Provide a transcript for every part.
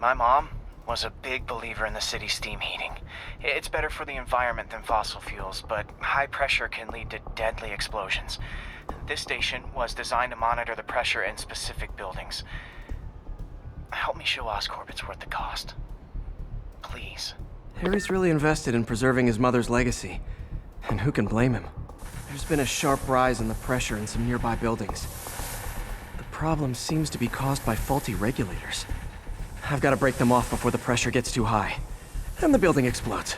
My mom was a big believer in the city's steam heating. It's better for the environment than fossil fuels, but high pressure can lead to deadly explosions. This station was designed to monitor the pressure in specific buildings. Help me show Oscorp it's worth the cost. Please. Harry's really invested in preserving his mother's legacy. And who can blame him? There's been a sharp rise in the pressure in some nearby buildings. The problem seems to be caused by faulty regulators. I've got to break them off before the pressure gets too high. And the building explodes.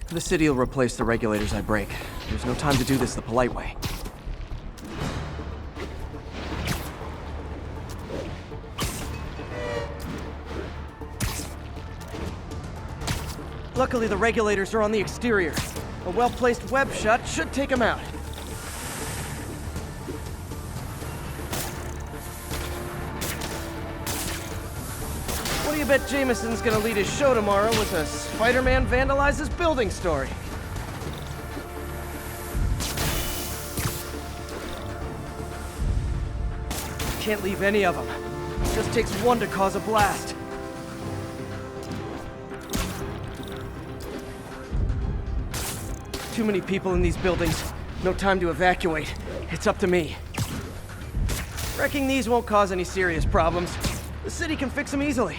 The city will replace the regulators I break. There's no time to do this the polite way. Luckily, the regulators are on the exterior. A well-placed web shut should take them out. What do you bet Jameson's gonna lead his show tomorrow with a Spider-Man vandalizes building story? Can't leave any of them. It just takes one to cause a blast. Too many people in these buildings. No time to evacuate. It's up to me. Wrecking these won't cause any serious problems. The city can fix them easily.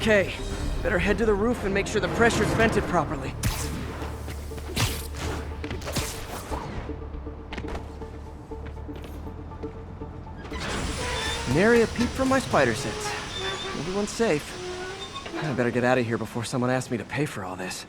Okay, better head to the roof and make sure the pressure's vented properly. Nary a peep from my spider sense. Everyone's safe. I better get out of here before someone asks me to pay for all this.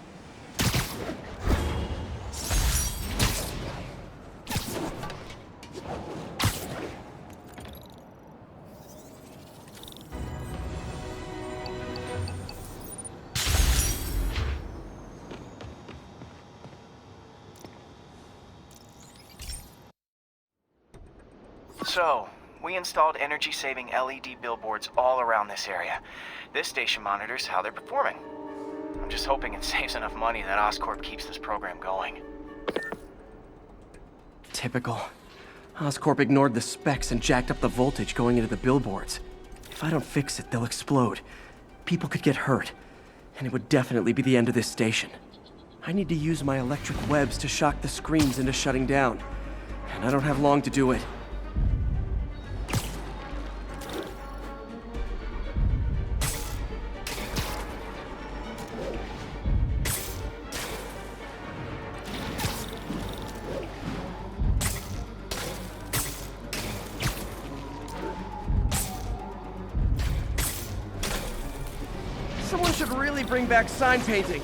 So, we installed energy-saving LED billboards all around this area. This station monitors how they're performing. I'm just hoping it saves enough money that Oscorp keeps this program going. Typical. Oscorp ignored the specs and jacked up the voltage going into the billboards. If I don't fix it, they'll explode. People could get hurt. And it would definitely be the end of this station. I need to use my electric webs to shock the screens into shutting down. And I don't have long to do it. Someone should really bring back sign painting.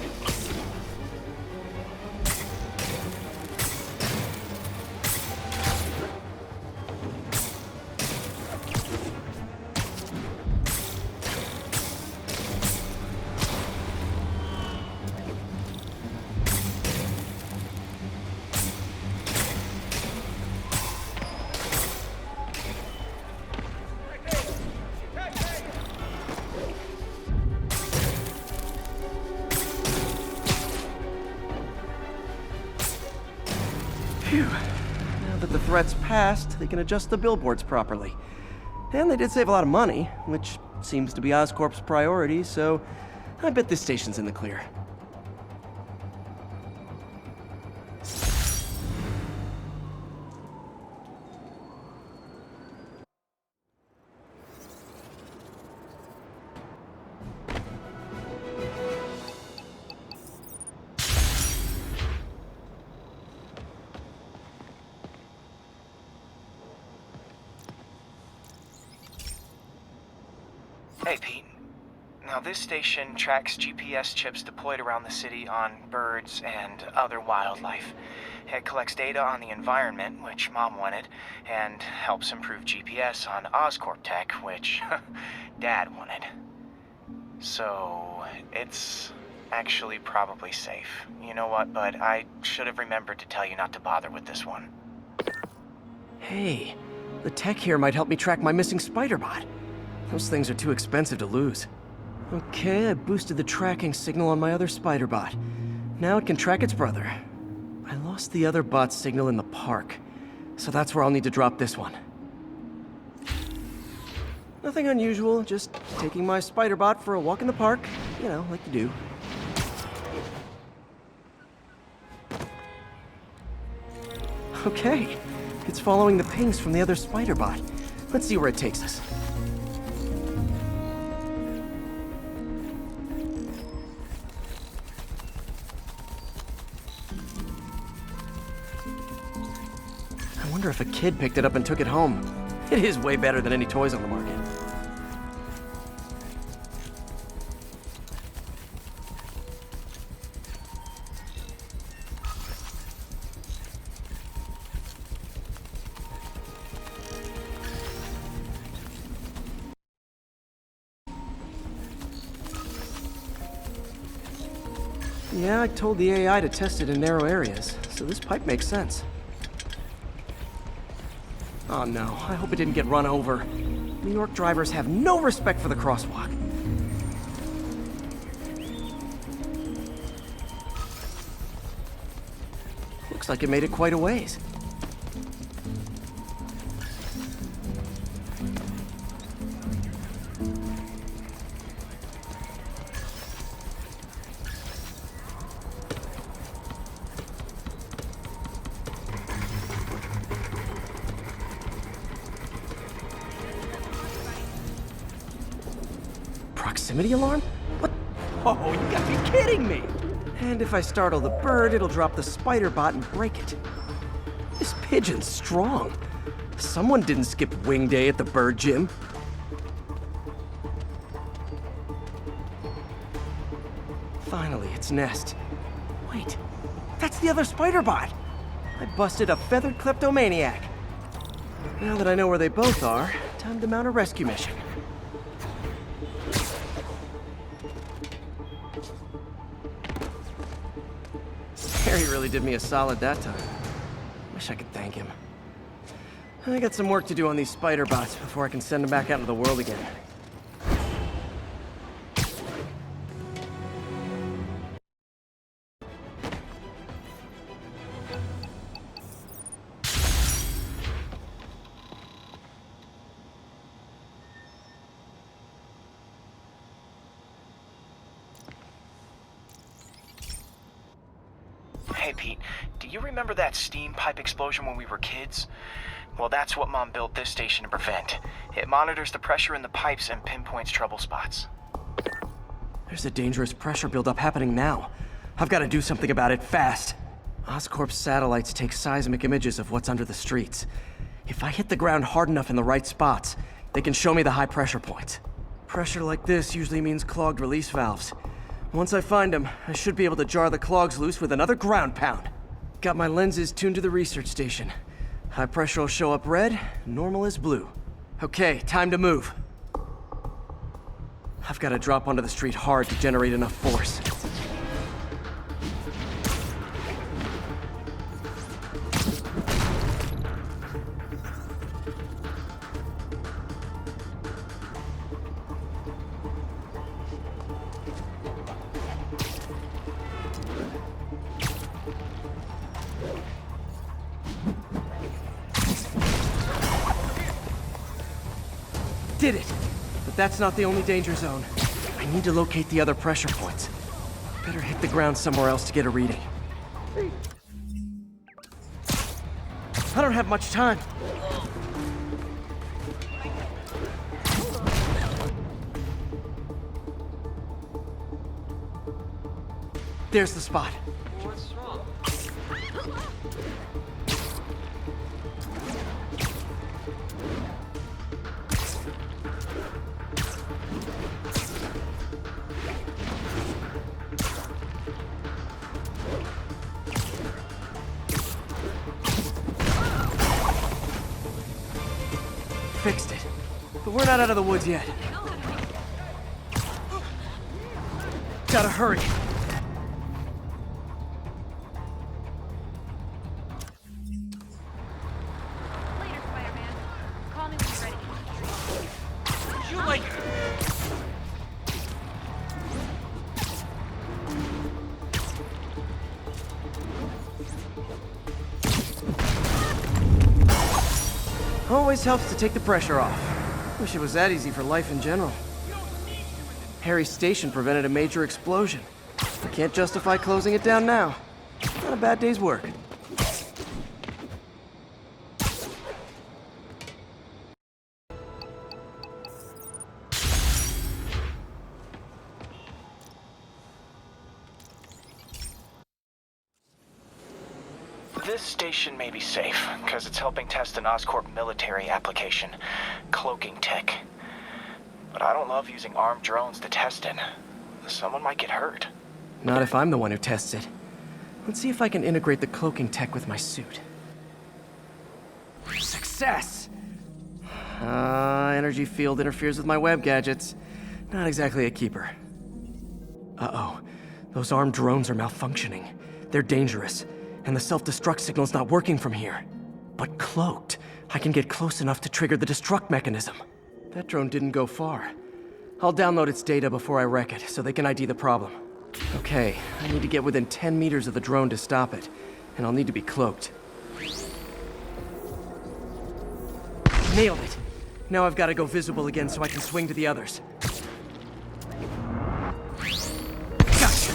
Phew. Now that the threat's passed, they can adjust the billboards properly. And they did save a lot of money, which seems to be Oscorp's priority, so I bet this station's in the clear. Hey, Pete. Now, this station tracks GPS chips deployed around the city on birds and other wildlife. It collects data on the environment, which Mom wanted, and helps improve GPS on Oscorp tech, which Dad wanted. So, it's actually probably safe. You know what, bud? I should have remembered to tell you not to bother with this one. Hey, the tech here might help me track my missing spider bot. Those things are too expensive to lose. Okay, I boosted the tracking signal on my other spider bot. Now it can track its brother. I lost the other bot's signal in the park, so that's where I'll need to drop this one. Nothing unusual, just taking my spider bot for a walk in the park, you know, like you do. Okay, it's following the pings from the other spider bot. Let's see where it takes us. I wonder if a kid picked it up and took it home. It is way better than any toys on the market. Yeah, I told the AI to test it in narrow areas, so this pipe makes sense. Oh no, I hope it didn't get run over. New York drivers have no respect for the crosswalk. Looks like it made it quite a ways. Proximity alarm? What? Oh, you gotta be kidding me! And if I startle the bird, it'll drop the spider bot and break it. This pigeon's strong. Someone didn't skip wing day at the bird gym. Finally, its nest. Wait, that's the other spider bot! I busted a feathered kleptomaniac. Now that I know where they both are, time to mount a rescue mission. Harry really did me a solid that time. Wish I could thank him. I got some work to do on these spider bots before I can send them back out into the world again. Hey, Pete, do you remember that steam pipe explosion when we were kids? Well, that's what Mom built this station to prevent. It monitors the pressure in the pipes and pinpoints trouble spots. There's a dangerous pressure buildup happening now. I've got to do something about it fast. Oscorp's satellites take seismic images of what's under the streets. If I hit the ground hard enough in the right spots, they can show me the high pressure points. Pressure like this usually means clogged release valves. Once I find them, I should be able to jar the clogs loose with another ground pound. Got my lenses tuned to the research station. High pressure will show up red, normal is blue. Okay, time to move. I've got to drop onto the street hard to generate enough force. Did it! But that's not the only danger zone. I need to locate the other pressure points. Better hit the ground somewhere else to get a reading. I don't have much time. There's the spot. What's wrong? we're not out of the woods yet. Gotta hurry. Later, Spider-Man. Call me when you're ready. You like... Always helps to take the pressure off. Wish it was that easy for life in general. Harry's station prevented a major explosion. I can't justify closing it down now. Not a bad day's work. This station may be safe, because it's helping test an Oscorp military application, cloaking tech. But I don't love using armed drones to test it. Someone might get hurt. Not if I'm the one who tests it. Let's see if I can integrate the cloaking tech with my suit. Success! Energy field interferes with my web gadgets. Not exactly a keeper. Uh-oh. Those armed drones are malfunctioning. They're dangerous, and the self-destruct signal's not working from here. But cloaked, I can get close enough to trigger the destruct mechanism. That drone didn't go far. I'll download its data before I wreck it, so they can ID the problem. Okay, I need to get within 10 meters of the drone to stop it, and I'll need to be cloaked. Nailed it! Now I've got to go visible again so I can swing to the others. Gotcha!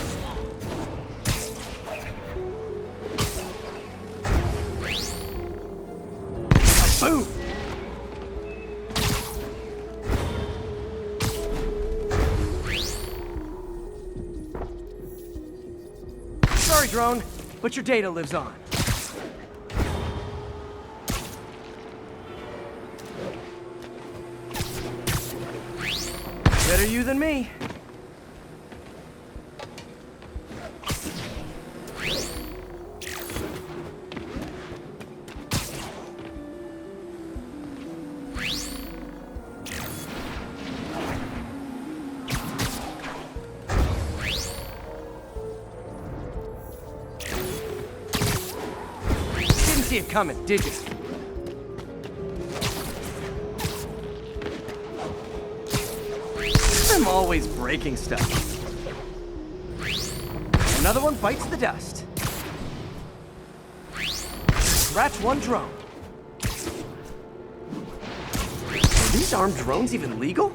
Boom! Sorry, drone, but your data lives on. Better you than me. Didn't see it coming, did you? I'm always breaking stuff. Another one bites the dust. Scratch one drone. Are these armed drones even legal?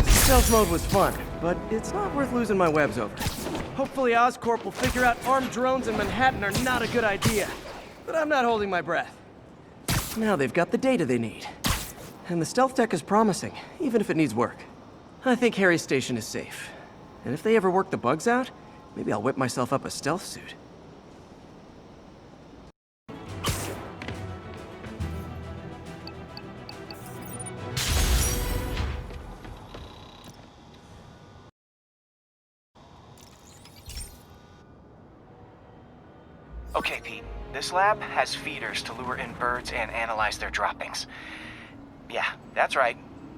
Stealth mode was fun, but it's not worth losing my webs over. Hopefully Oscorp will figure out armed drones in Manhattan are not a good idea. But I'm not holding my breath. Now they've got the data they need. And the stealth tech is promising, even if it needs work. I think Harry's station is safe. And if they ever work the bugs out, maybe I'll whip myself up a stealth suit. Okay, Pete. This lab has feeders to lure in birds and analyze their droppings. Yeah, that's right.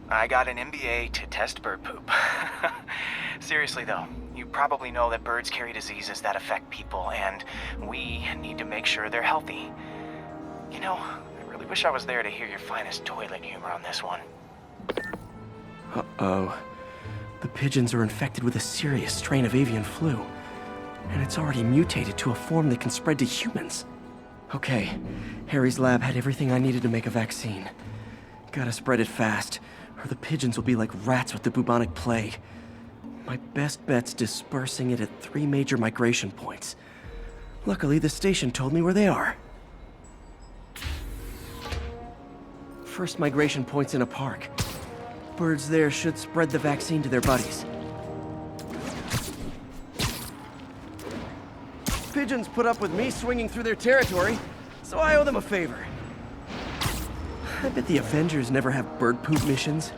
I got an MBA to test bird poop. Seriously though, you probably know that birds carry diseases that affect people, and we need to make sure they're healthy. You know, I really wish I was there to hear your finest toilet humor on this one. Uh-oh. The pigeons are infected with a serious strain of avian flu. And it's already mutated to a form that can spread to humans. Okay, Harry's lab had everything I needed to make a vaccine. Gotta spread it fast, or the pigeons will be like rats with the bubonic plague. My best bet's dispersing it at 3 major migration points. Luckily, the station told me where they are. First migration point's in a park. Birds there should spread the vaccine to their buddies. Pigeons put up with me swinging through their territory, so I owe them a favor. I bet the Avengers never have bird poop missions.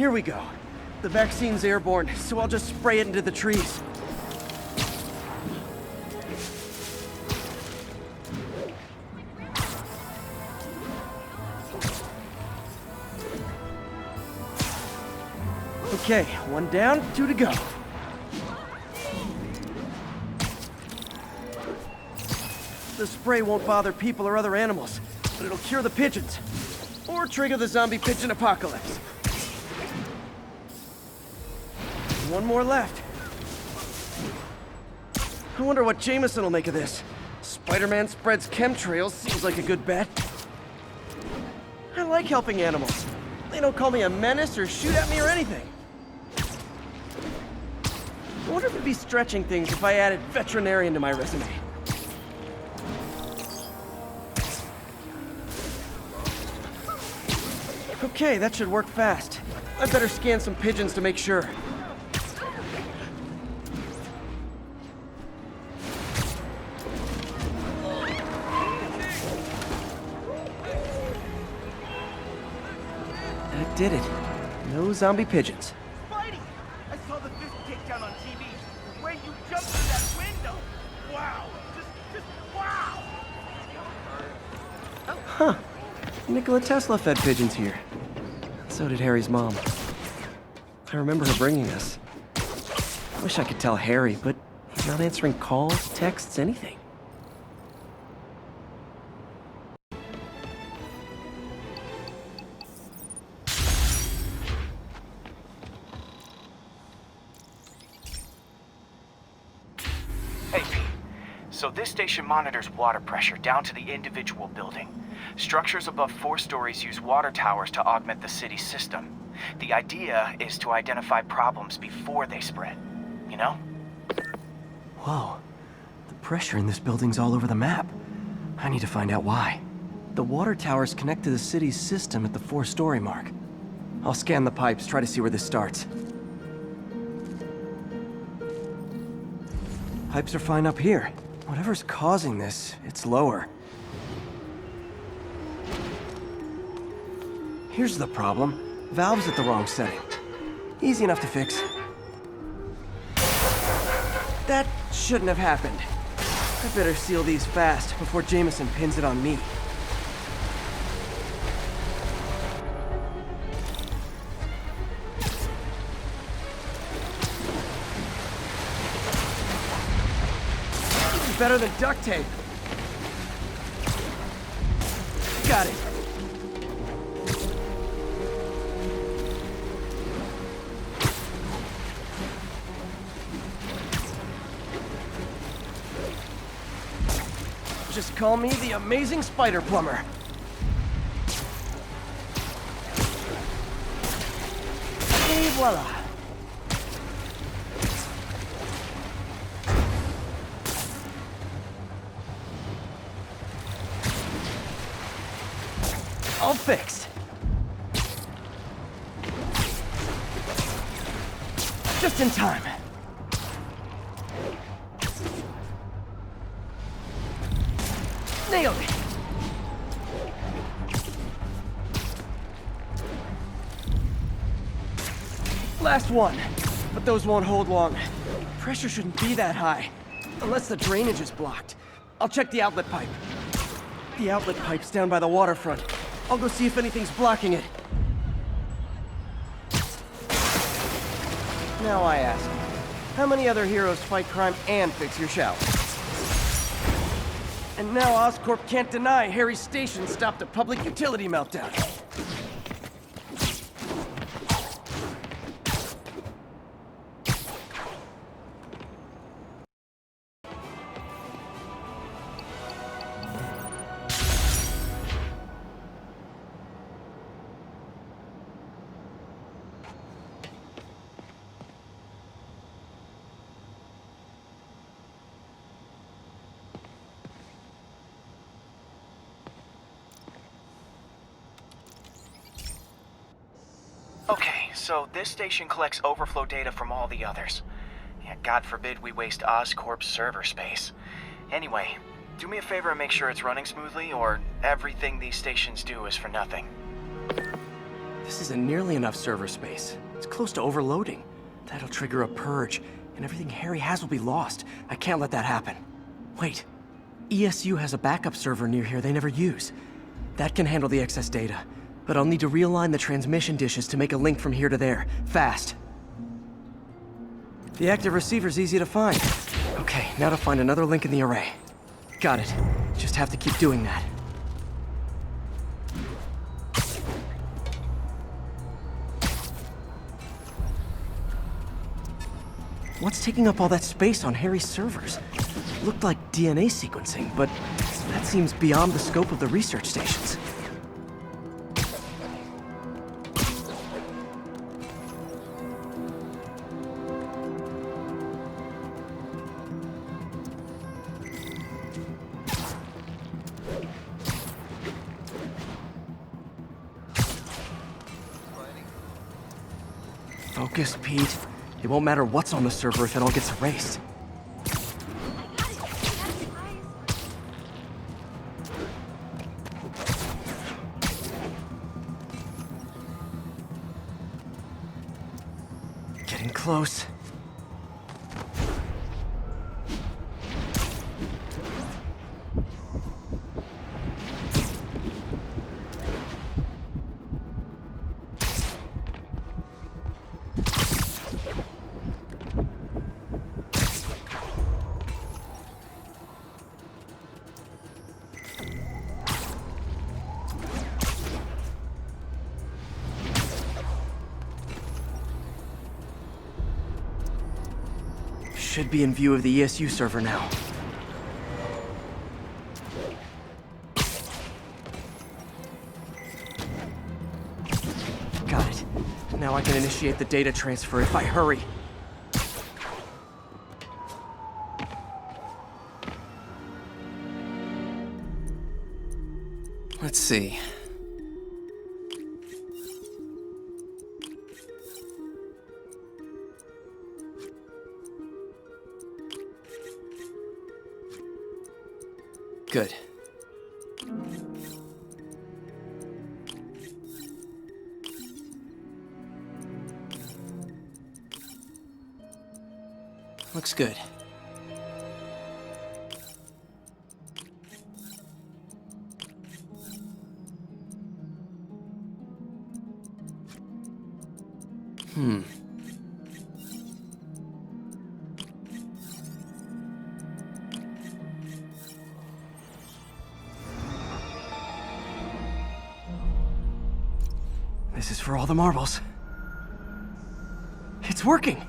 Here we go. The vaccine's airborne, so I'll just spray it into the trees. Okay, one down, two to go. The spray won't bother people or other animals, but it'll cure the pigeons. Or trigger the zombie pigeon apocalypse. One more left. I wonder what Jameson will make of this. Spider-Man spreads chemtrails seems like a good bet. I like helping animals. They don't call me a menace or shoot at me or anything. I wonder if it'd be stretching things if I added veterinarian to my resume. Okay, that should work fast. I'd better scan some pigeons to make sure. That did it. No zombie pigeons. Spidey! I saw the fist takedown on TV. The way you jumped through that window! Wow! Just wow! Huh. Nikola Tesla fed pigeons here. So did Harry's mom. I remember her bringing us. I wish I could tell Harry, but he's not answering calls, texts, anything. Hey, Pete. So this station monitors water pressure down to the individual building. Structures above 4 stories use water towers to augment the city's system. The idea is to identify problems before they spread, you know? Whoa. The pressure in this building's all over the map. I need to find out why. The water towers connect to the city's system at the 4-story mark. I'll scan the pipes, try to see where this starts. Pipes are fine up here. Whatever's causing this, it's lower. Here's the problem. Valve's at the wrong setting. Easy enough to fix. That shouldn't have happened. I better seal these fast before Jameson pins it on me. Better than duct tape. Got it. Just call me the amazing spider plumber. Et voila. All fixed. Just in time. Nailed it. Last one. But those won't hold long. Pressure shouldn't be that high. Unless the drainage is blocked. I'll check the outlet pipe. The outlet pipe's down by the waterfront. I'll go see if anything's blocking it. Now I ask, how many other heroes fight crime and fix your shower? And now Oscorp can't deny Harry's station stopped a public utility meltdown. Okay, so this station collects overflow data from all the others. Yeah, God forbid we waste Oscorp's server space. Anyway, do me a favor and make sure it's running smoothly, or everything these stations do is for nothing. This isn't nearly enough server space. It's close to overloading. That'll trigger a purge, and everything Harry has will be lost. I can't let that happen. Wait. ESU has a backup server near here they never use. That can handle the excess data, but I'll need to realign the transmission dishes to make a link from here to there, fast. The active receiver's easy to find. Okay, now to find another link in the array. Got it. Just have to keep doing that. What's taking up all that space on Harry's servers? Looked like DNA sequencing, but that seems beyond the scope of the research stations. Focus, Pete. It won't matter what's on the server if it all gets erased. Getting close. Should be in view of the ESU server now. Got it. Now I can initiate the data transfer if I hurry. Let's see. Good. Looks good. This is for all the marbles. It's working!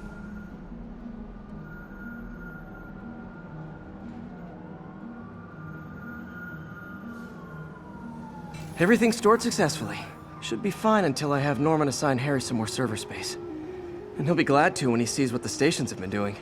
Everything's stored successfully. Should be fine until I have Norman assign Harry some more server space. And he'll be glad to when he sees what the stations have been doing.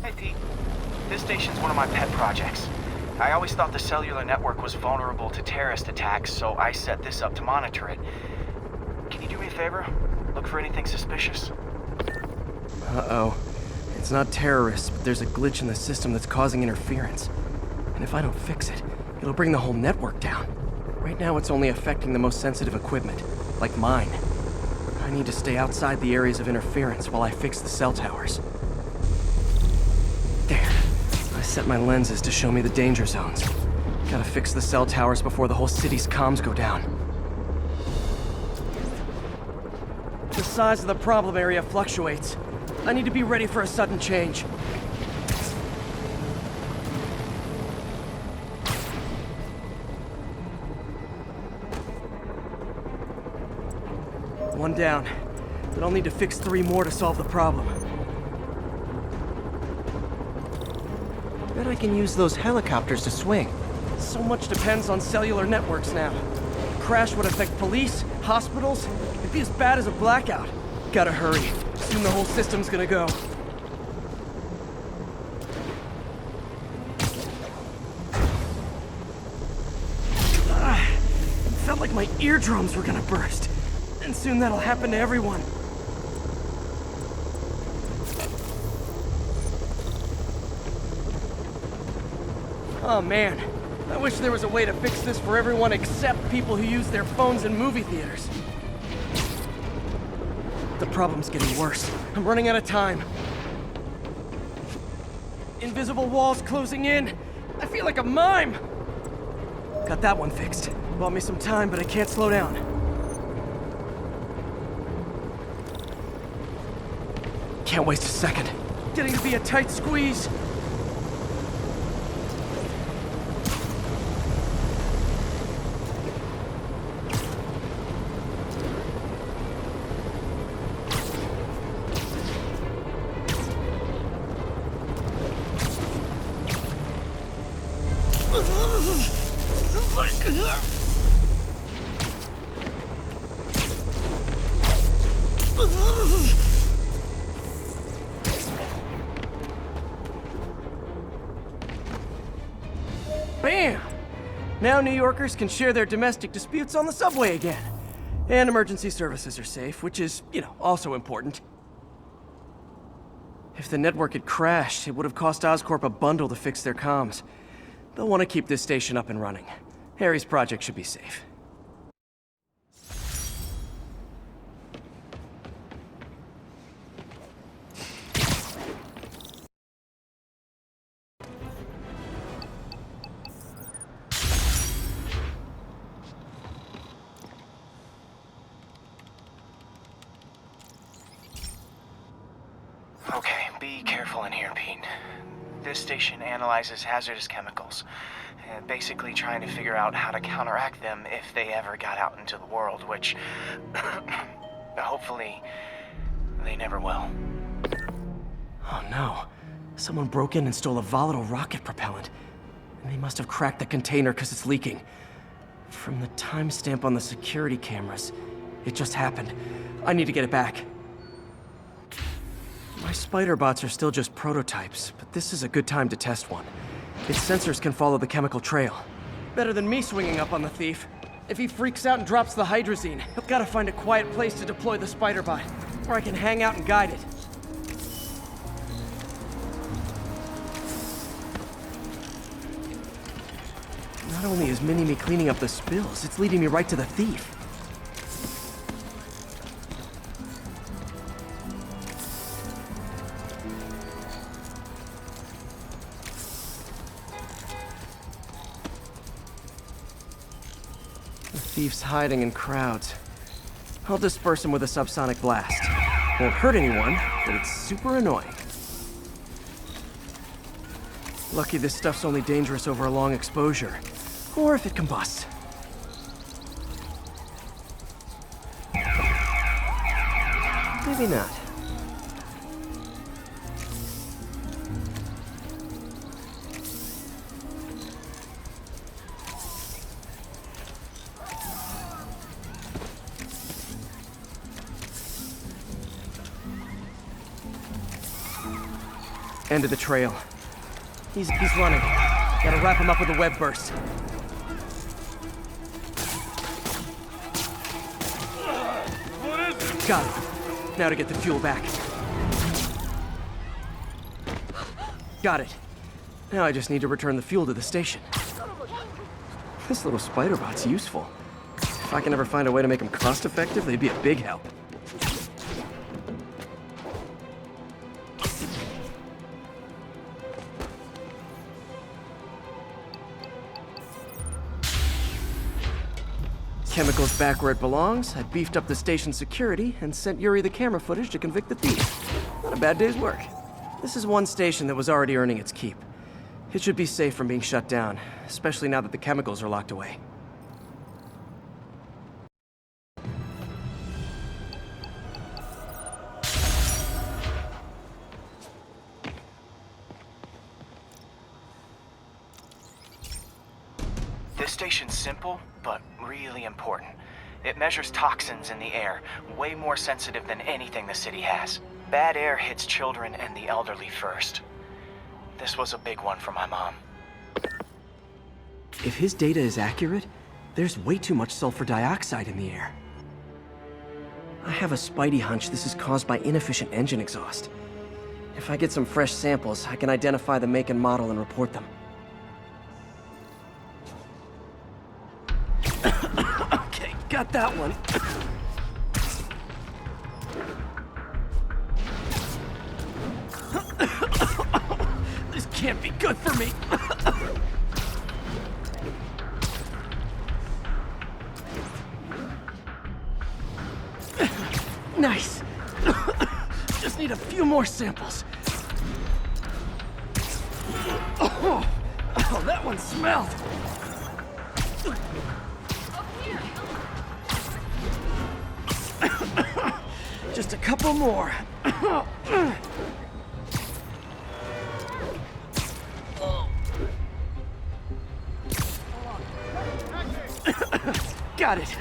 Hey, Pete. This station's one of my pet projects. I always thought the cellular network was vulnerable to terrorist attacks, so I set this up to monitor it. Can you do me a favor? Look for anything suspicious. Uh-oh. It's not terrorists, but there's a glitch in the system that's causing interference. And if I don't fix it, it'll bring the whole network down. Right now it's only affecting the most sensitive equipment, like mine. I need to stay outside the areas of interference while I fix the cell towers. There. I set my lenses to show me the danger zones. Gotta fix the cell towers before the whole city's comms go down. The size of the problem area fluctuates. I need to be ready for a sudden change. One down, but I'll need to fix 3 more to solve the problem. Bet I can use those helicopters to swing. So much depends on cellular networks now. Crash would affect police, hospitals. It'd be as bad as a blackout. Gotta hurry. Soon the whole system's gonna go. Felt like my eardrums were gonna burst. And soon that'll happen to everyone. Oh man, I wish there was a way to fix this for everyone except people who use their phones in movie theaters. The problem's getting worse. I'm running out of time. Invisible walls closing in. I feel like a mime. Got that one fixed. Bought me some time, but I can't slow down. Can't waste a second. Getting to be a tight squeeze. Bam! Now New Yorkers can share their domestic disputes on the subway again. And emergency services are safe, which is, also important. If the network had crashed, it would have cost Oscorp a bundle to fix their comms. They'll want to keep this station up and running. Harry's project should be safe. Okay, be careful in here, Pete. This station analyzes hazardous chemicals, basically trying to figure out how to counteract them if they ever got out into the world, which hopefully they never will. Oh no. Someone broke in and stole a volatile rocket propellant. And they must have cracked the container because it's leaking. From the timestamp on the security cameras, it just happened. I need to get it back. My spider bots are still just prototypes, but this is a good time to test one. Its sensors can follow the chemical trail. Better than me swinging up on the thief. If he freaks out and drops the hydrazine, he'll gotta find a quiet place to deploy the spider bot, where I can hang out and guide it. Not only is Mini-Me cleaning up the spills, it's leading me right to the thief. The thief's hiding in crowds. I'll disperse him with a subsonic blast. Won't hurt anyone, but it's super annoying. Lucky this stuff's only dangerous over a long exposure. Or if it combusts. Maybe not. End of the trail. He's running. Gotta wrap him up with a web burst. Got it. Now to get the fuel back. Got it. Now I just need to return the fuel to the station. This little spider bot's useful. If I can ever find a way to make them cost-effective, they'd be a big help. Chemicals back where it belongs. I beefed up the station's security and sent Yuri the camera footage to convict the thief. Not a bad day's work. This is one station that was already earning its keep. It should be safe from being shut down, especially now that the chemicals are locked away. This station's simple, but really important. It measures toxins in the air, way more sensitive than anything the city has. Bad air hits children and the elderly first. This was a big one for my mom. If his data is accurate, There's way too much sulfur dioxide in the air. I have a spidey hunch this is caused by inefficient engine exhaust. If I get some fresh samples, I can identify the make and model and report them. Okay, got that one. This can't be good for me. Nice. Just need a few more samples. Oh, that one smelled. Just a couple more. Got it.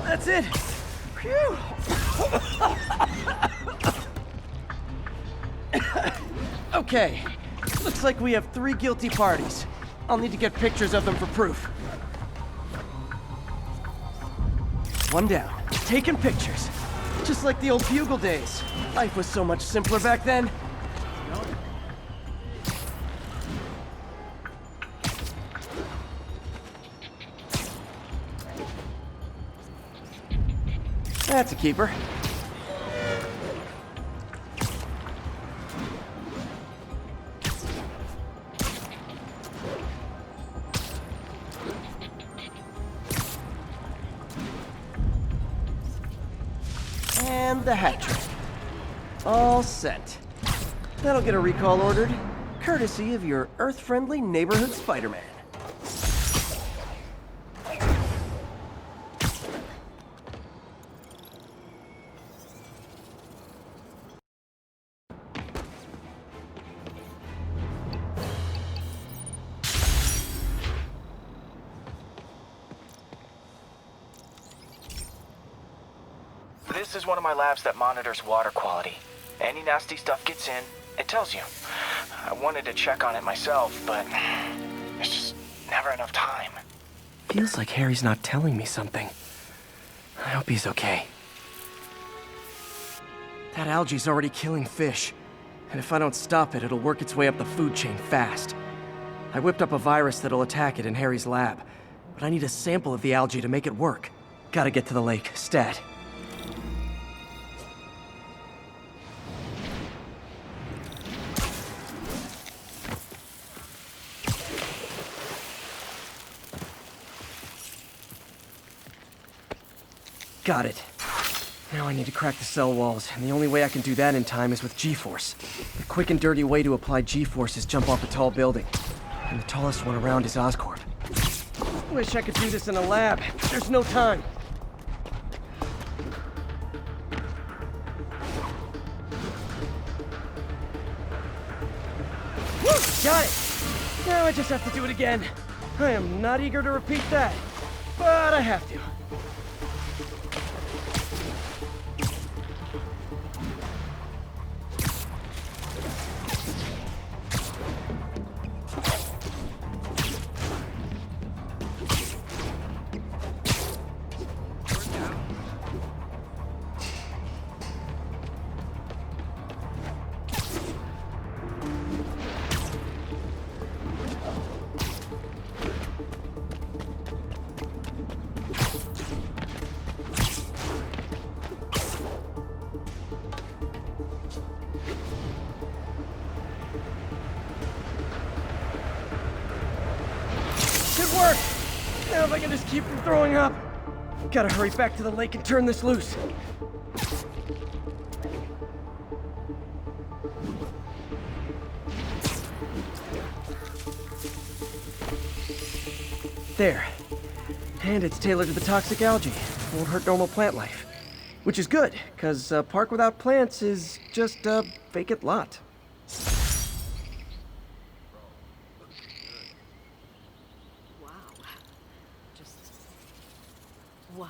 That's it. Phew. Okay, looks like we have 3 guilty parties. I'll need to get pictures of them for proof. One down. Taking pictures. Just like the old Bugle days. Life was so much simpler back then. That's a keeper. And the hat trick. All set. That'll get a recall ordered, courtesy of your Earth-friendly neighborhood Spider-Man. This is one of my labs that monitors water quality. Any nasty stuff gets in, it tells you. I wanted to check on it myself, but there's just never enough time. Feels like Harry's not telling me something. I hope he's okay. That algae's already killing fish. And if I don't stop it, it'll work its way up the food chain fast. I whipped up a virus that'll attack it in Harry's lab. But I need a sample of the algae to make it work. Gotta get to the lake, stat. Got it. Now I need to crack the cell walls, and the only way I can do that in time is with G-force. The quick and dirty way to apply G-force is jump off a tall building. And the tallest one around is Oscorp. Wish I could do this in a lab. There's no time. Woo! Got it! Now I just have to do it again. I am not eager to repeat that, but I have to. Good work! Now if I can just keep from throwing up. Gotta hurry back to the lake and turn this loose. There. And it's tailored to the toxic algae. Won't hurt normal plant life. Which is good, because a park without plants is just a vacant lot. Wow.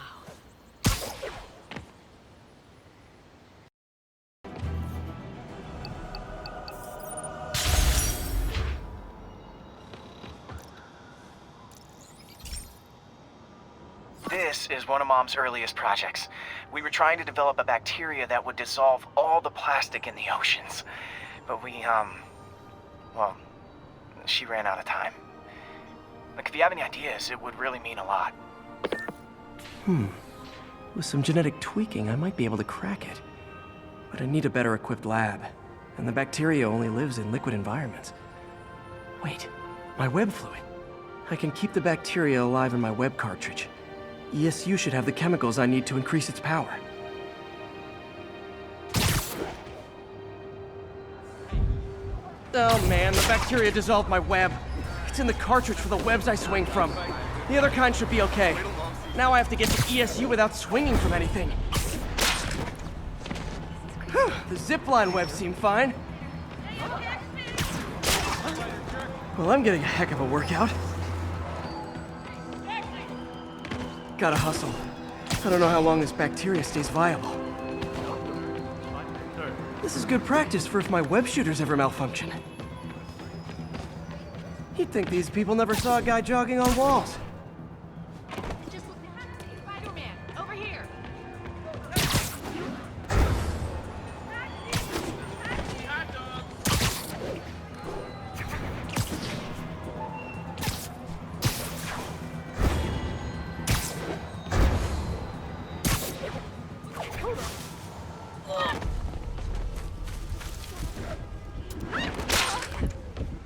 This is one of Mom's earliest projects. We were trying to develop a bacteria that would dissolve all the plastic in the oceans. But well, she ran out of time. Like, if you have any ideas, it would really mean a lot. With some genetic tweaking, I might be able to crack it. But I need a better equipped lab. And the bacteria only lives in liquid environments. Wait, my web fluid. I can keep the bacteria alive in my web cartridge. ESU should have the chemicals I need to increase its power. Oh man, the bacteria dissolved my web. It's in the cartridge for the webs I swing from. The other kind should be okay. Now I have to get to ESU without swinging from anything. The zipline webs seem fine. Well, I'm getting a heck of a workout. Gotta hustle. I don't know how long this bacteria stays viable. This is good practice for if my web shooters ever malfunction. You'd think these people never saw a guy jogging on walls. Just look behind me. Spider-Man, over here.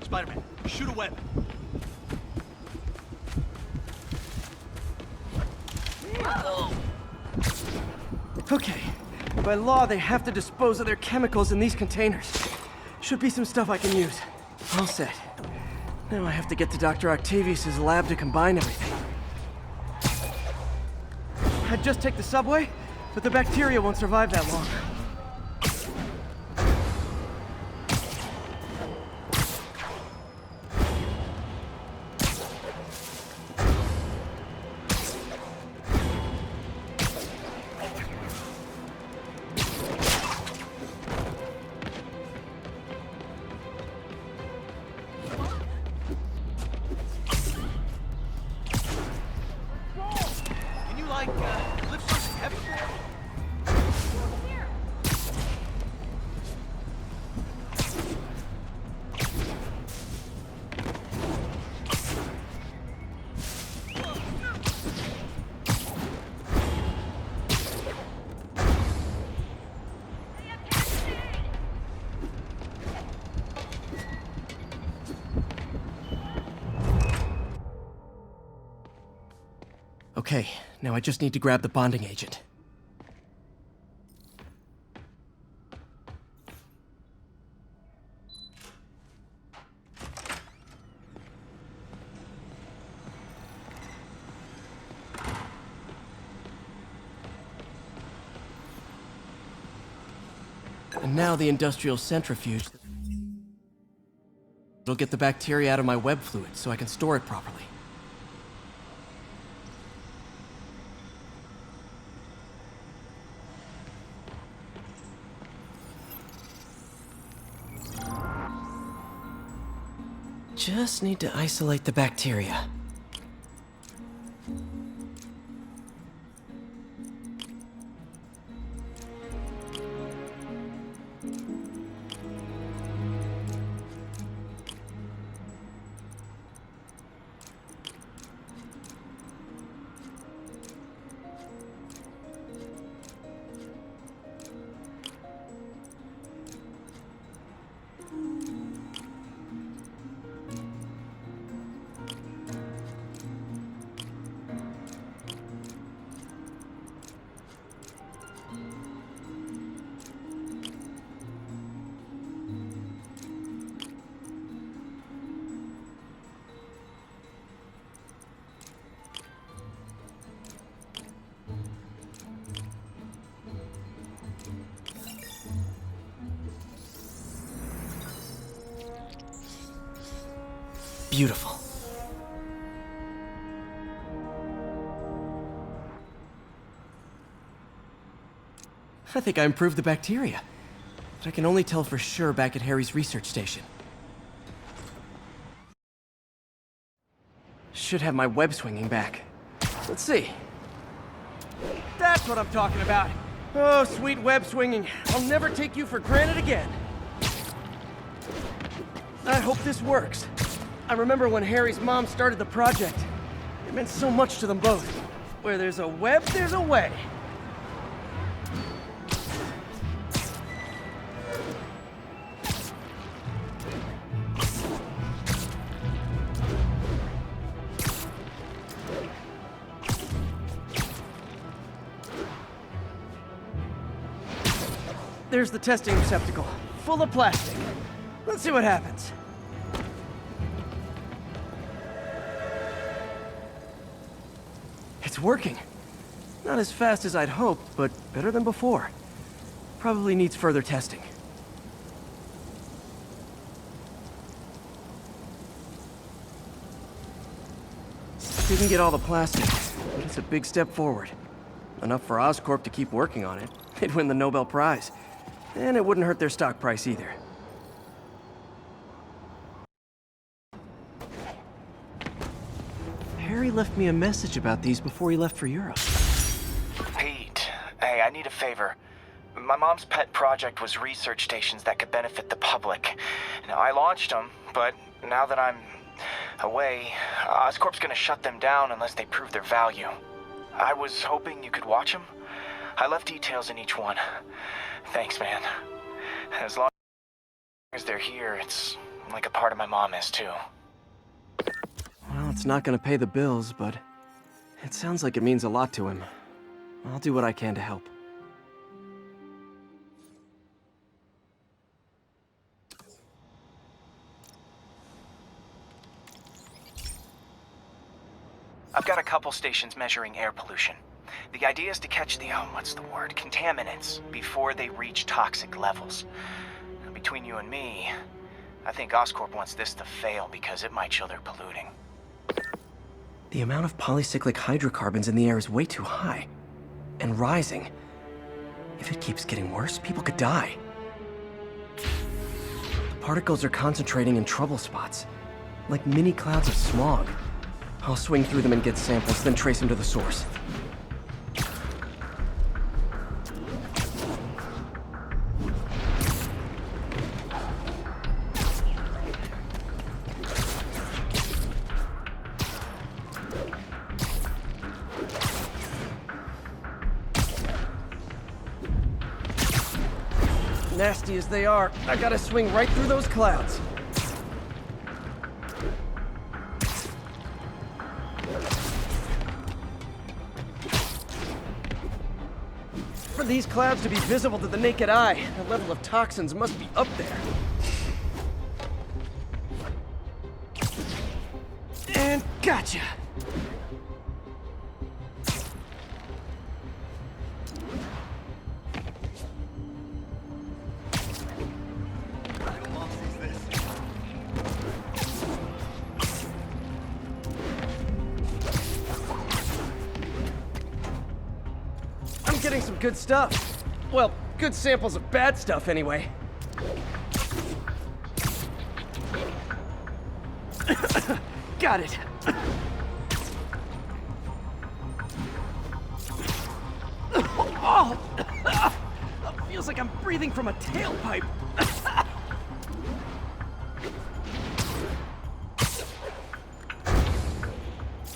Spider-Man, shoot a web. Okay. By law, they have to dispose of their chemicals in these containers. Should be some stuff I can use. All set. Now I have to get to Dr. Octavius's lab to combine everything. I'd just take the subway, but the bacteria won't survive that long. Can you, like, lift something heavy for me? Okay, now I just need to grab the bonding agent. And now the industrial centrifuge. It'll get the bacteria out of my web fluid so I can store it properly. Just need to isolate the bacteria. Beautiful. I think I improved the bacteria. But I can only tell for sure back at Harry's research station. Should have my web swinging back. Let's see. That's what I'm talking about. Oh, sweet web swinging. I'll never take you for granted again. I hope this works. I remember when Harry's mom started the project. It meant so much to them both. Where there's a web, there's a way. There's the testing receptacle, full of plastic. Let's see what happens. It's working. Not as fast as I'd hoped, but better than before. Probably needs further testing. Didn't get all the plastic, but it's a big step forward. Enough for Oscorp to keep working on it. They'd win the Nobel Prize. And it wouldn't hurt their stock price either. Harry left me a message about these before he left for Europe. Pete, hey, I need a favor. My mom's pet project was research stations that could benefit the public. Now, I launched them, but now that I'm away, Oscorp's gonna shut them down unless they prove their value. I was hoping you could watch them. I left details in each one. Thanks, man. As long as they're here, it's like a part of my mom is, too. Well, it's not gonna pay the bills, but it sounds like it means a lot to him. I'll do what I can to help. I've got a couple stations measuring air pollution. The idea is to catch the, contaminants before they reach toxic levels. Between you and me, I think Oscorp wants this to fail because it might show they're polluting. The amount of polycyclic hydrocarbons in the air is way too high. And rising. If it keeps getting worse, people could die. The particles are concentrating in trouble spots, like mini clouds of smog. I'll swing through them and get samples, then trace them to the source. Nasty as they are, I gotta swing right through those clouds. For these clouds to be visible to the naked eye, the level of toxins must be up there. And gotcha! Getting some good stuff. Well, good samples of bad stuff anyway. Got it. Oh! Feels like I'm breathing from a tailpipe.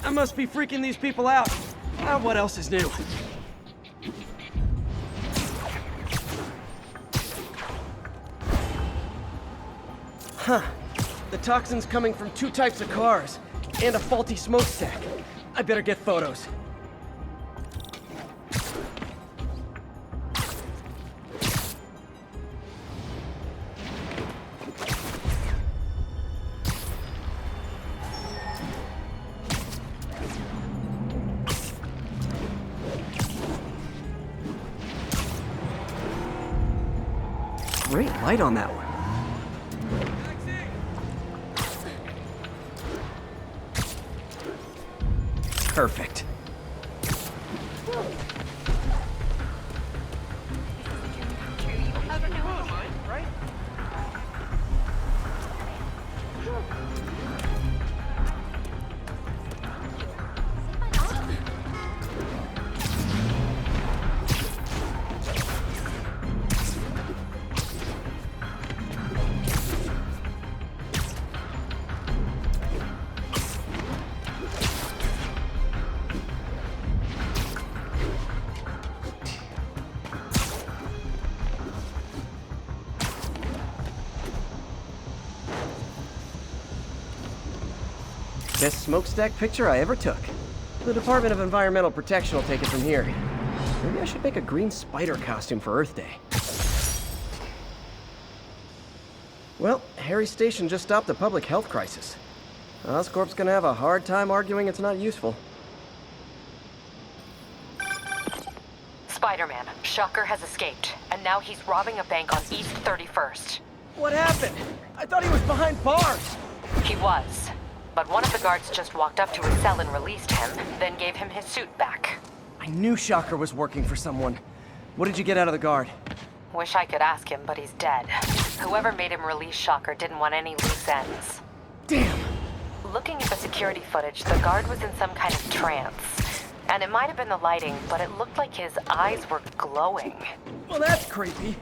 I must be freaking these people out. What else is new? Huh. The toxin's coming from two types of cars, and a faulty smokestack. I better get photos. Great light on that one. Perfect. Best smokestack picture I ever took. The Department of Environmental Protection will take it from here. Maybe I should make a green spider costume for Earth Day. Well, Harry's station just stopped a public health crisis. Oscorp's gonna have a hard time arguing it's not useful. Spider-Man, Shocker has escaped, and now he's robbing a bank on East 31st. What happened? I thought he was behind bars! He was, but one of the guards just walked up to his cell and released him, then gave him his suit back. I knew Shocker was working for someone. What did you get out of the guard? Wish I could ask him, but he's dead. Whoever made him release Shocker didn't want any loose ends. Damn! Looking at the security footage, the guard was in some kind of trance. And it might have been the lighting, but it looked like his eyes were glowing. Well, that's creepy.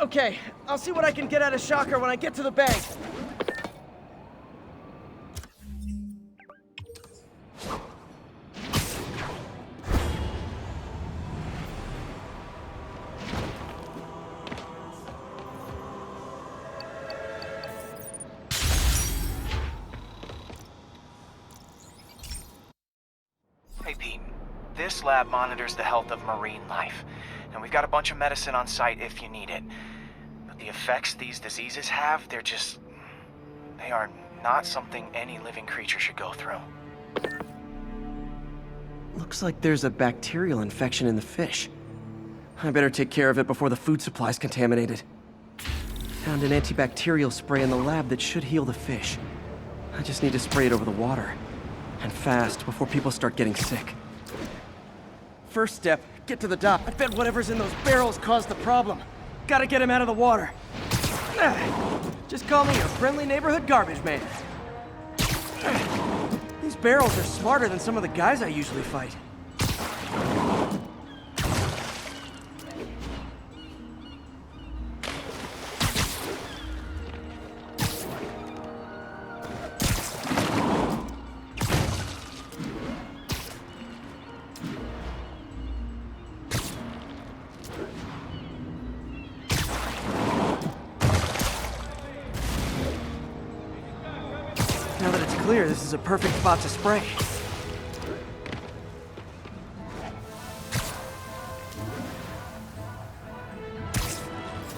Okay, I'll see what I can get out of Shocker when I get to the bank. Hey, Pete. This lab monitors the health of marine life, and we've got a bunch of medicine on site if you need it. But the effects these diseases have, they are not something any living creature should go through. Looks like there's a bacterial infection in the fish. I better take care of it before the food supply's contaminated. Found an antibacterial spray in the lab that should heal the fish. I just need to spray it over the water. And fast, before people start getting sick. First step, get to the dock. I bet whatever's in those barrels caused the problem. Gotta get him out of the water. Just call me your friendly neighborhood garbage man. These barrels are smarter than some of the guys I usually fight. Now that it's clear, this is a perfect spot to spray.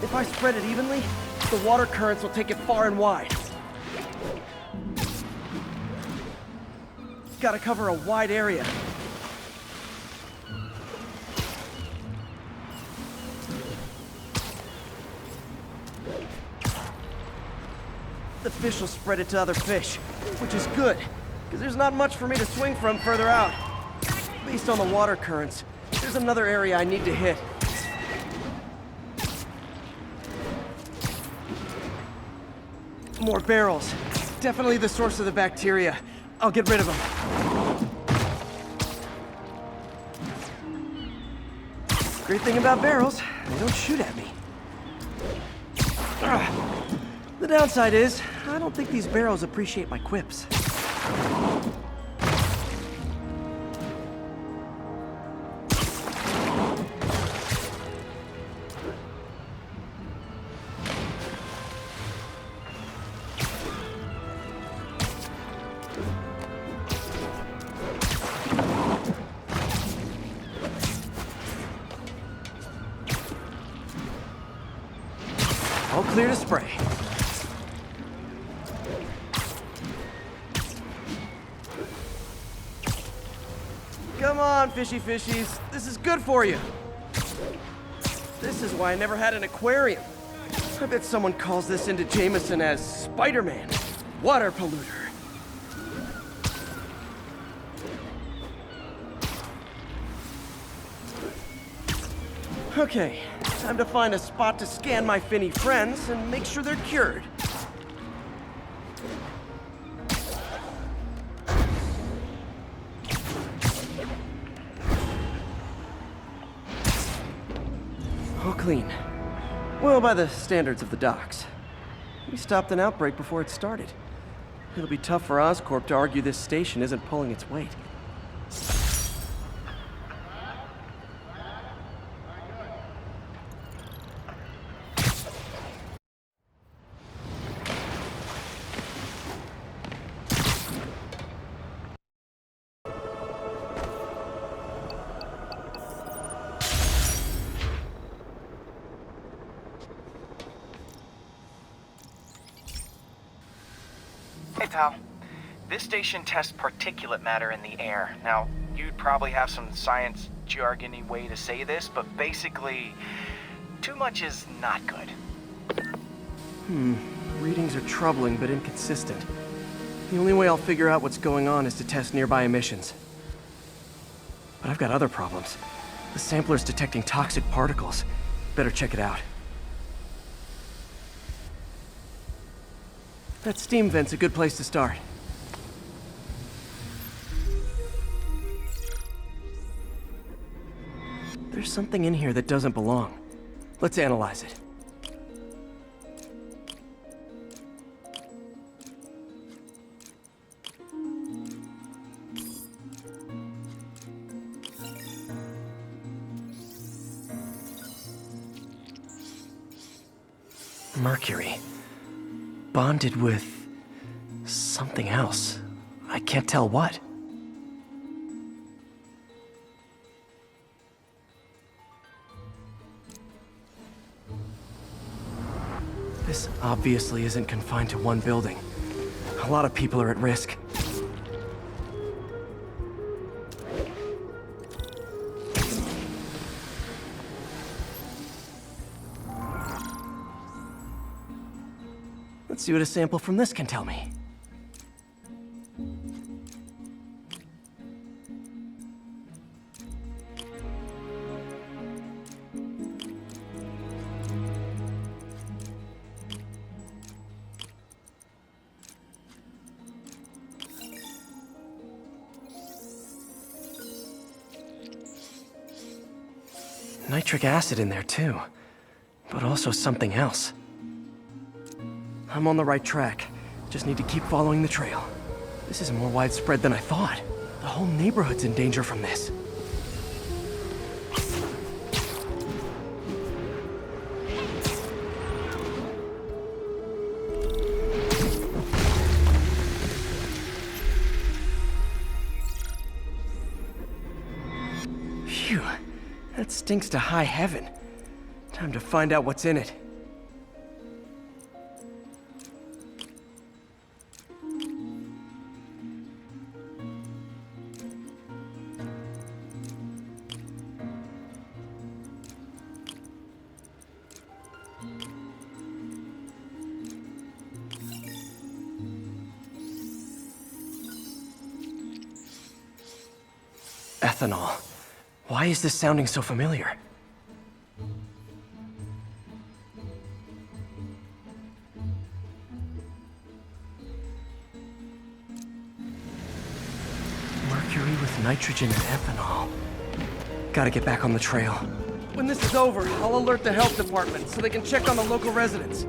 If I spread it evenly, the water currents will take it far and wide. Gotta cover a wide area. The fish will spread it to other fish, which is good, because there's not much for me to swing from further out. Based on the water currents, there's another area I need to hit. More barrels. Definitely the source of the bacteria. I'll get rid of them. Great thing about barrels, they don't shoot at me. The downside is, I don't think these barrels appreciate my quips. All clear to spray. Come on, fishy fishies. This is good for you. This is why I never had an aquarium. I bet someone calls this into Jameson as Spider-Man, water polluter. Okay, time to find a spot to scan my finny friends and make sure they're cured. All clean. Well, by the standards of the docks. We stopped an outbreak before it started. It'll be tough for Oscorp to argue this station isn't pulling its weight. pal? This station tests particulate matter in the air. Now, you'd probably have some science jargony way to say this, but basically, too much is not good. Readings are troubling but inconsistent. The only way I'll figure out what's going on is to test nearby emissions. But I've got other problems. The sampler's detecting toxic particles. Better check it out. That steam vent's a good place to start. There's something in here that doesn't belong. Let's analyze it. Mercury. Bonded with something else. I can't tell what. This obviously isn't confined to one building. A lot of people are at risk. Let's see what a sample from this can tell me. Nitric acid in there too, but also something else. I'm on the right track. Just need to keep following the trail. This is more widespread than I thought. The whole neighborhood's in danger from this. Phew, that stinks to high heaven. Time to find out what's in it. Ethanol. Why is this sounding so familiar? Mercury with nitrogen and ethanol. Gotta get back on the trail. When this is over, I'll alert the health department so they can check on the local residents.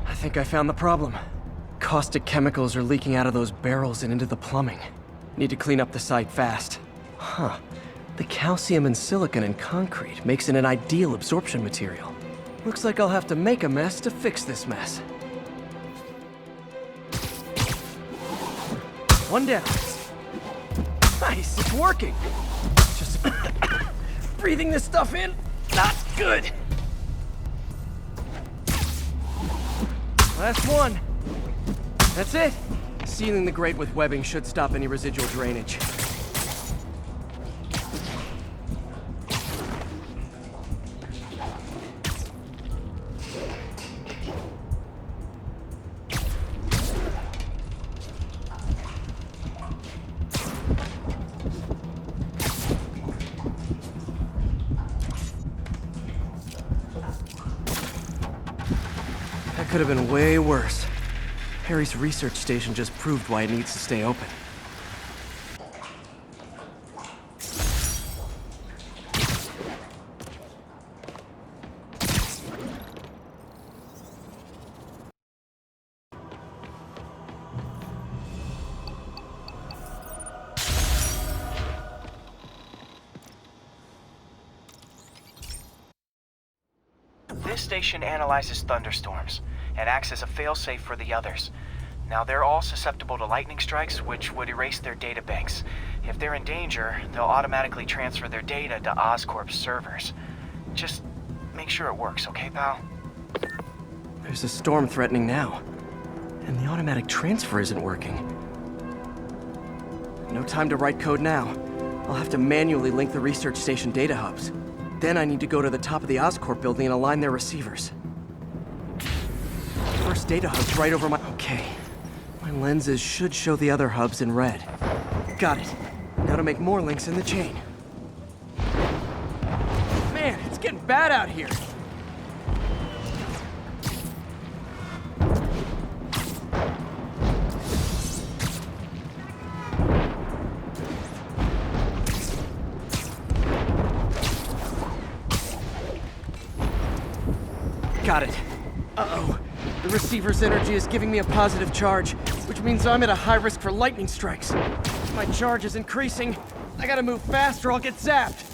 I think I found the problem. Caustic chemicals are leaking out of those barrels and into the plumbing. Need to clean up the site fast. Huh. The calcium and silicon in concrete makes it an ideal absorption material. Looks like I'll have to make a mess to fix this mess. One down. Nice, it's working. Just breathing this stuff in, not good. Last one. That's it. Sealing the grate with webbing should stop any residual drainage. That could have been way worse. Harry's research station just proved why it needs to stay open. This station analyzes thunderstorms and acts as a failsafe for the others. Now, they're all susceptible to lightning strikes, which would erase their databanks. If they're in danger, they'll automatically transfer their data to Oscorp's servers. Just make sure it works, okay, pal? There's a storm threatening now. And the automatic transfer isn't working. No time to write code now. I'll have to manually link the research station data hubs. Then I need to go to the top of the Oscorp building and align their receivers. First data hub's right over my... Okay. My lenses should show the other hubs in red. Got it. Now to make more links in the chain. Man, it's getting bad out here. Got it. Uh-oh. The receiver's energy is giving me a positive charge, which means I'm at a high risk for lightning strikes. My charge is increasing. I gotta move fast or I'll get zapped.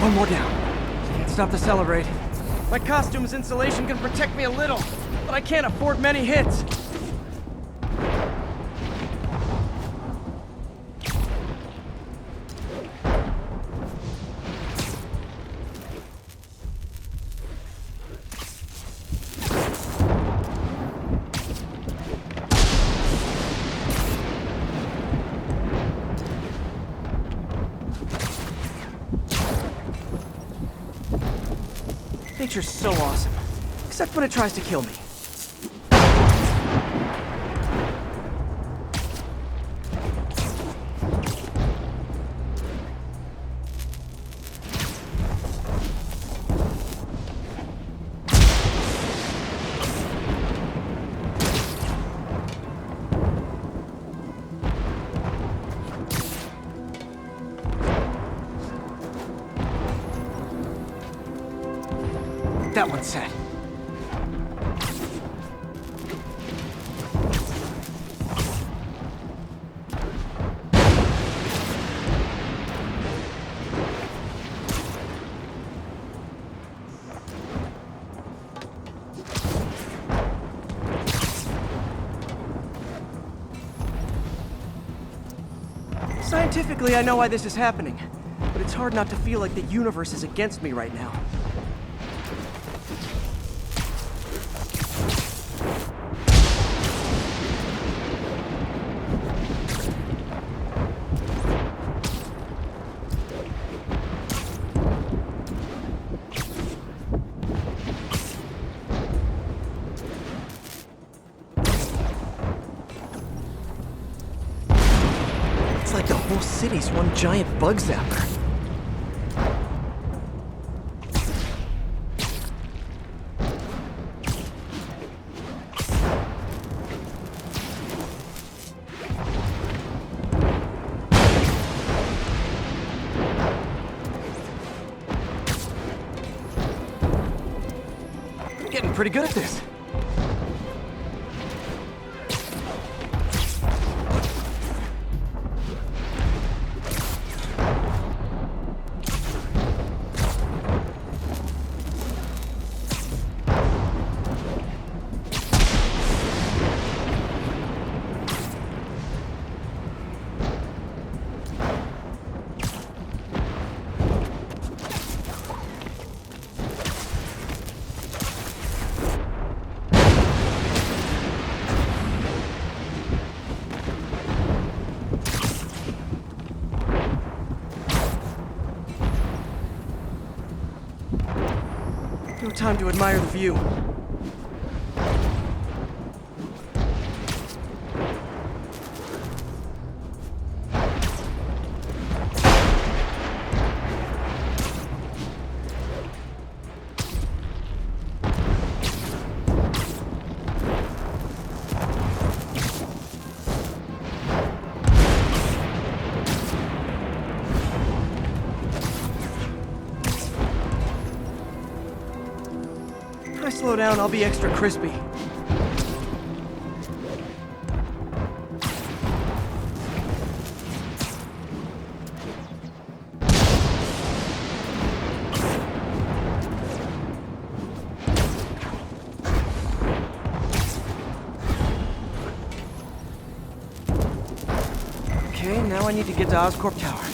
One more down. Can't stop the celebrate. My costume's insulation can protect me a little, but I can't afford many hits. Nature's so awesome, except when it tries to kill me. That one's set. Scientifically, I know why this is happening, but it's hard not to feel like the universe is against me right now. It's like the whole city's one giant bug zapper. I'm getting pretty good at this. No time to admire the view. slow down, I'll be extra crispy. Okay, now I need to get to Oscorp Tower.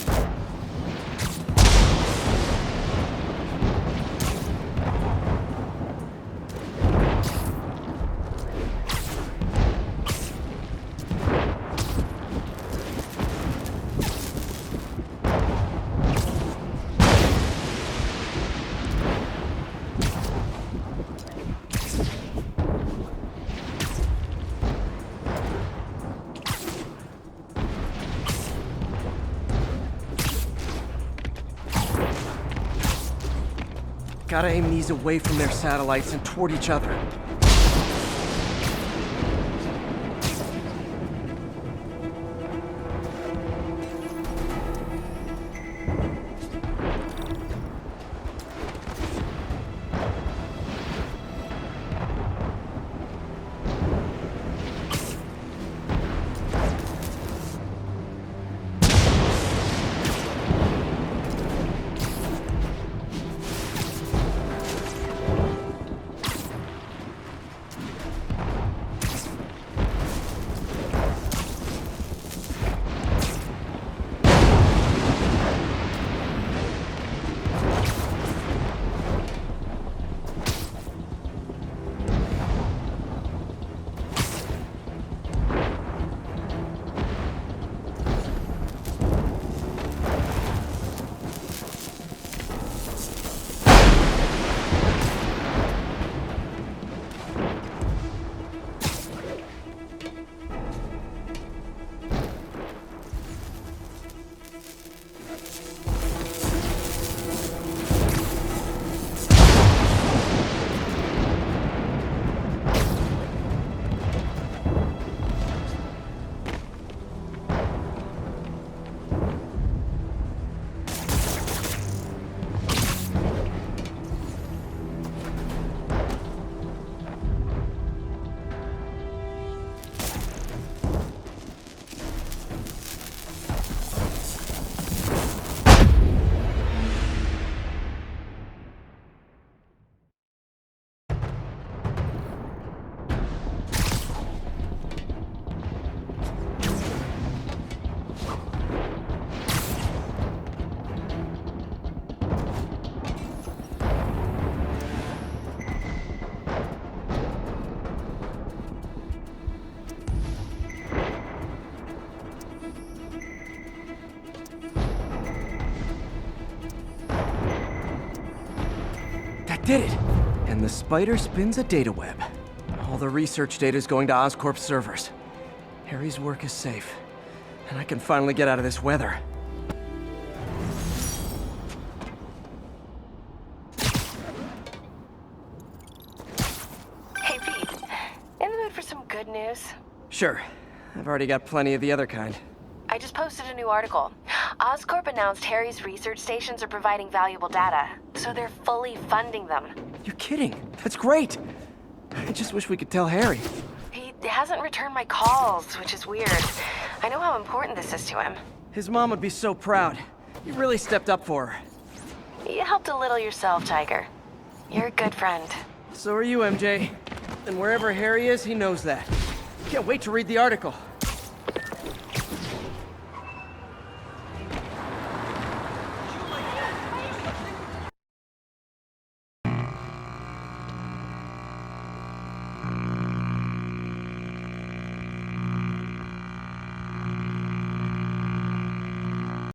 Gotta aim these away from their satellites and toward each other. Did it! And the spider spins a data web. All the research data is going to Oscorp's servers. Harry's work is safe, and I can finally get out of this weather. Hey, Pete. In the mood for some good news? Sure. I've already got plenty of the other kind. I just posted a new article. Oscorp announced Harry's research stations are providing valuable data, so they're fully funding them. You're kidding. That's great. I just wish we could tell Harry. He hasn't returned my calls, which is weird. I know how important this is to him. His mom would be so proud. You really stepped up for her. You helped a little yourself, Tiger. You're a good friend. So are you, MJ. And wherever Harry is, he knows that. Can't wait to read the article.